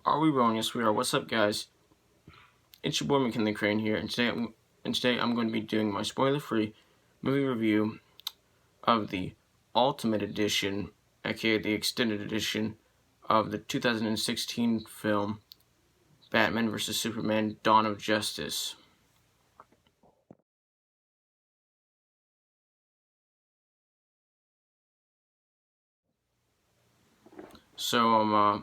Are we rolling? Yes, we are. What's up, guys? It's your boy McKinley Crain here, and today I'm going to be doing my spoiler-free movie review of the Ultimate Edition, aka the extended edition of the 2016 film Batman vs Superman: Dawn of Justice. So,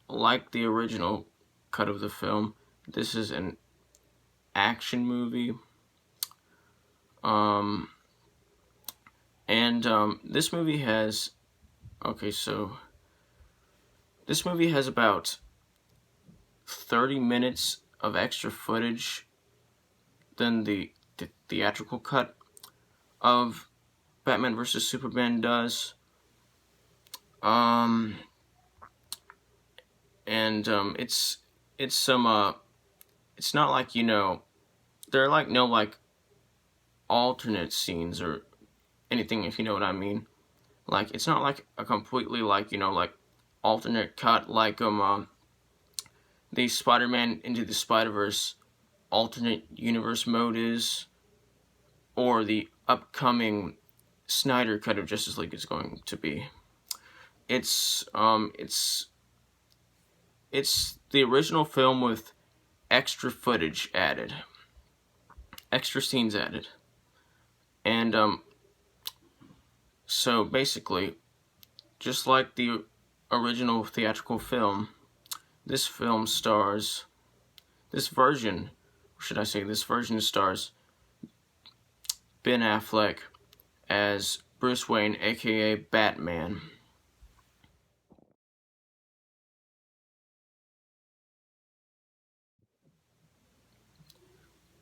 like the original cut of the film, this is an action movie. This movie has, this movie has about 30 minutes of extra footage than the theatrical cut of Batman vs Superman does. It's not like, there are like no like alternate scenes or anything, if you know what I mean. Like, it's not like a completely like, like alternate cut like the Spider-Man Into the Spider-Verse alternate universe mode is, or the upcoming Snyder cut of Justice League is going to be. It's the original film with extra footage added, extra scenes added, and so basically, just like the original theatrical film, this version stars Ben Affleck as Bruce Wayne, aka Batman.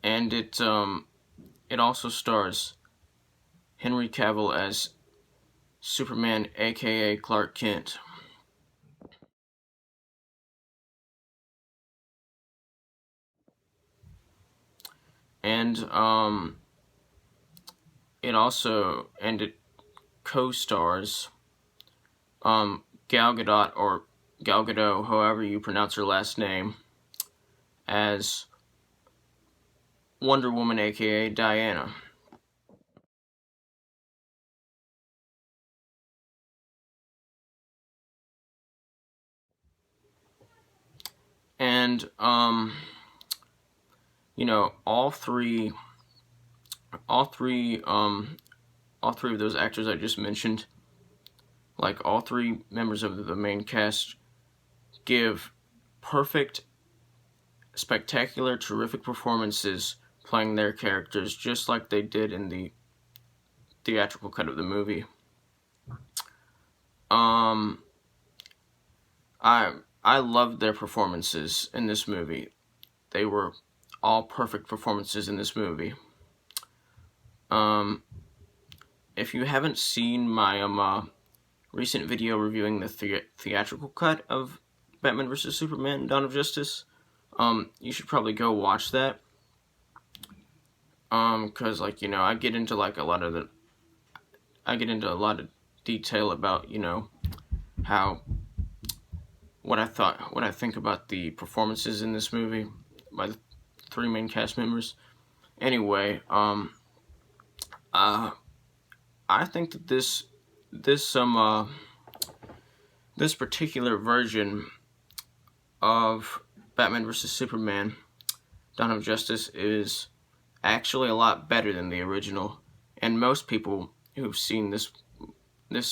And it also stars Henry Cavill as Superman, aka Clark Kent. And it co-stars Gal Gadot, or Gal Gadot, however you pronounce her last name, as Wonder Woman, aka Diana. And all three of those actors I just mentioned, like all three members of the main cast, give perfect, spectacular, terrific performances playing their characters just like they did in the theatrical cut of the movie. I loved their performances in this movie. They were all perfect performances in this movie. If you haven't seen my recent video reviewing the theatrical cut of Batman vs Superman: Dawn of Justice, you should probably go watch that. Cause I get into a lot of detail about what I think about the performances in this movie by the three main cast members. Anyway, I think that this particular version of Batman vs Superman: Dawn of Justice is actually a lot better than the original, and most people who've seen this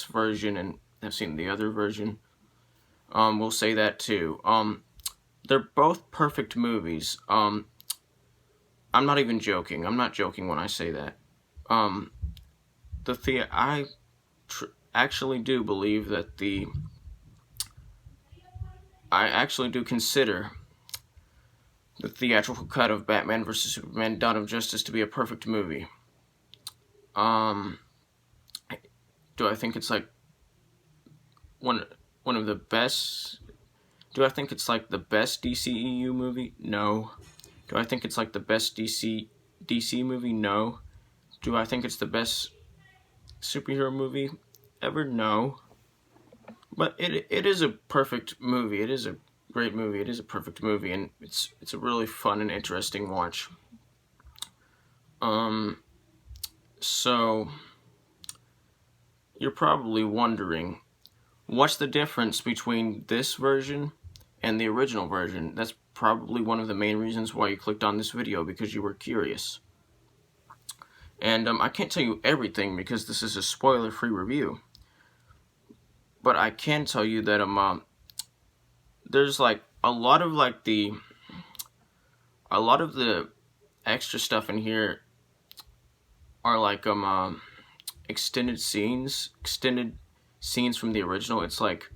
version and have seen the other version will say that too. They're both perfect movies. I'm not even joking. I'm not joking when I say that. I actually do believe that I actually do consider the theatrical cut of Batman vs Superman: Dawn of Justice to be a perfect movie. Do I think it's like one of the best? Do I think it's like the best DCEU movie? No. Do I think it's like the best DC movie? No. Do I think it's the best superhero movie ever? No. But it is a perfect movie. It is a great movie. It is a perfect movie, and it's a really fun and interesting watch. Um, so you're probably wondering, what's the difference between this version and the original version? That's probably one of the main reasons why you clicked on this video, because you were curious. And I can't tell you everything because this is a spoiler-free review. But I can tell you that there's like a lot of the extra stuff in here are like extended scenes from the original. It's like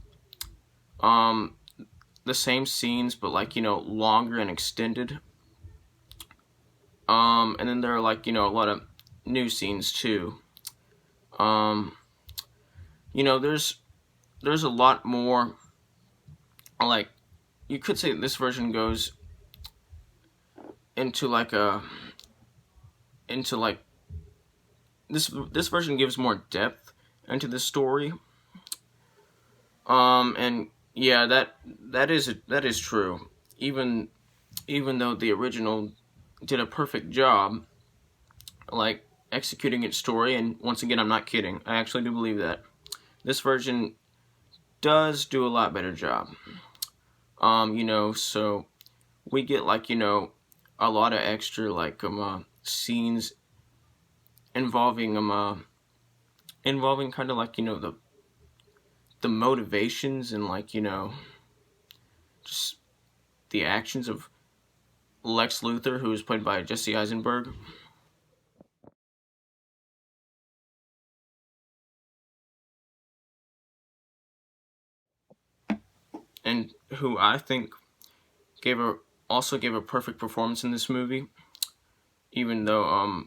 the same scenes, but like, longer and extended. And then there are like, a lot of new scenes too. There's a lot more, like, you could say this version goes into like this version gives more depth into the story. And yeah, that is true. Even though the original did a perfect job, like, executing its story, and once again, I'm not kidding. I actually do believe that this version does do a lot better job. So we get like, a lot of extra like scenes involving kind of like, the motivations and like, just the actions of Lex Luthor, who is played by Jesse Eisenberg. And who I think also gave a perfect performance in this movie, even though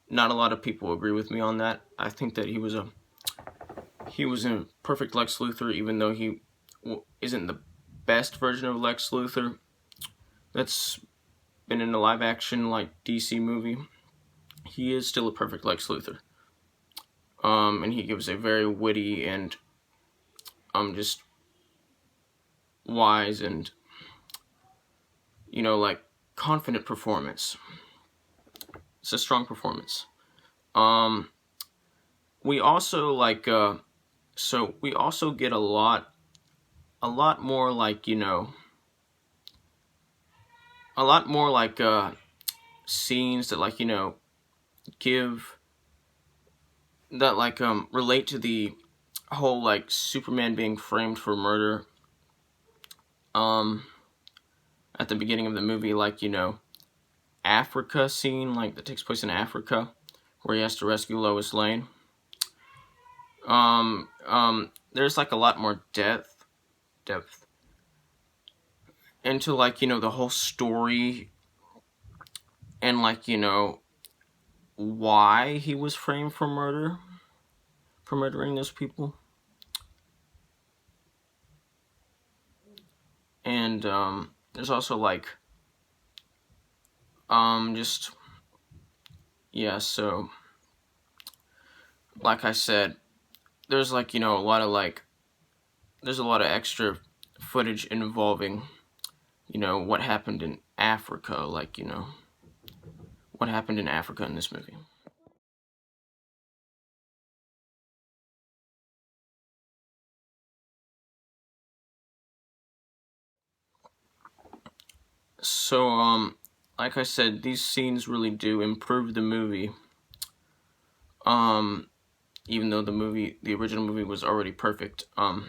not a lot of people agree with me on that. I think that he was a perfect Lex Luthor, even though he isn't the best version of Lex Luthor that's been in a live action like DC movie. He is still a perfect Lex Luthor. And he gives a very witty and just wise and like confident performance. It's a strong performance. We also like we also get a lot more like, a lot more like scenes that like, give that like relate to the whole like Superman being framed for murder at the beginning of the movie, like, Africa scene, like, that takes place in Africa, where he has to rescue Lois Lane. There's like a lot more depth into like, the whole story and like, why he was framed for murdering those people. And there's also like just, yeah, so like I said, there's like, a lot of like, there's a lot of extra footage involving, what happened in Africa, like, what happened in Africa in this movie. So, like I said, these scenes really do improve the movie. Even though the original movie was already perfect. I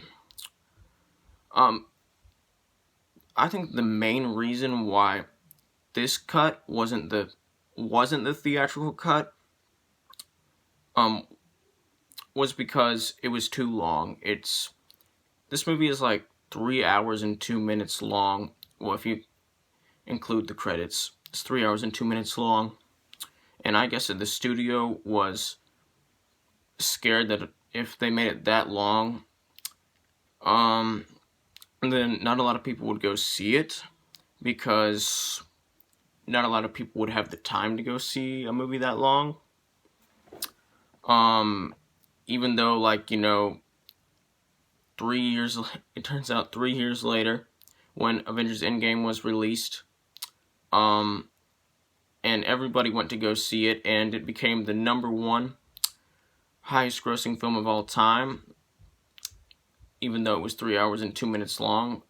think the main reason why this cut wasn't the theatrical cut, was because it was too long. This movie is like 3 hours and 2 minutes long. Well, if you include the credits, it's 3 hours and 2 minutes long. And I guess that the studio was scared that if they made it that long, then not a lot of people would go see it, because not a lot of people would have the time to go see a movie that long. Even though, like, 3 years, it turns out 3 years later, when Avengers Endgame was released. And everybody went to go see it, and it became the #1 highest grossing film of all time, even though it was 3 hours and 2 minutes long.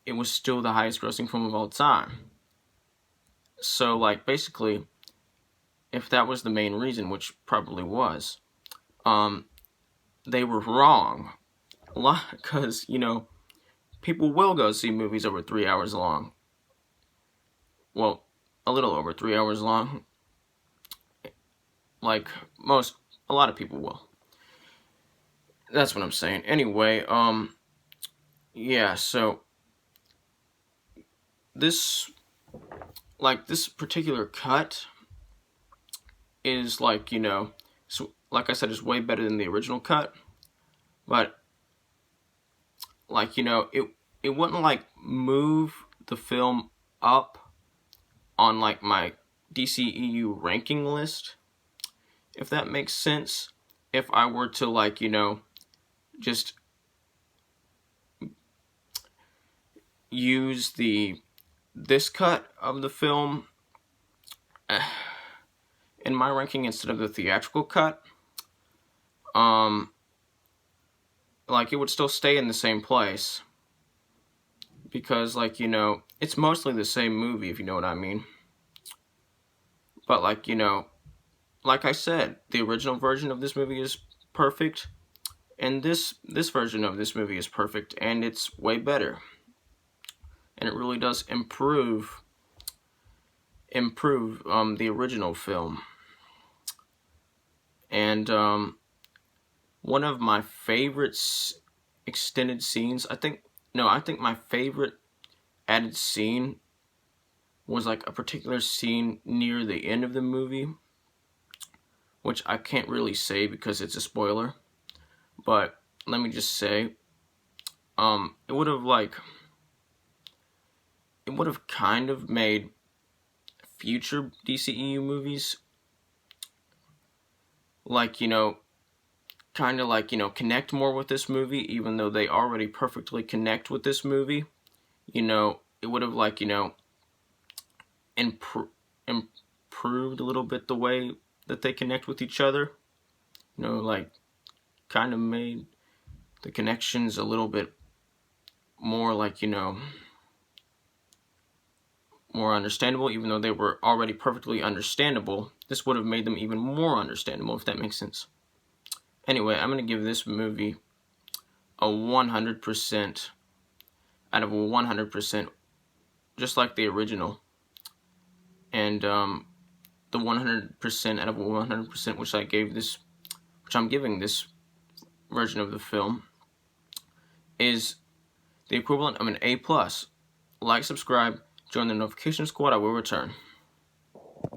It was still the highest grossing film of all time. So, like, basically, if that was the main reason, which probably was, they were wrong. A lot, because, people will go see movies over 3 hours long. Well, a little over 3 hours long. Like, a lot of people will. That's what I'm saying. Anyway, yeah, so this particular cut is so like I said, is way better than the original cut, but it wouldn't move the film up on my DCEU ranking list, if that makes sense. If I were to just use this cut of the film in my ranking instead of the theatrical cut, it would still stay in the same place, because it's mostly the same movie, if you know what I mean. But like I said, the original version of this movie is perfect, and this version of this movie is perfect, and it's way better, and it really does improve the original film. And one of my favorite extended scenes, I think my favorite added scene was a particular scene near the end of the movie, which I can't really say because it's a spoiler, but let me just say, it would have kind of made future DCEU movies connect more with this movie, even though they already perfectly connect with this movie. It would have improved a little bit the way that they connect with each other. Kind of made the connections a little bit more more understandable, even though they were already perfectly understandable. This would have made them even more understandable, if that makes sense. Anyway, I'm going to give this movie a 100% out of 100%, just like the original. And the 100% out of 100% which I'm giving this version of the film, is the equivalent of an A+. Like, subscribe, join the notification squad. I will return.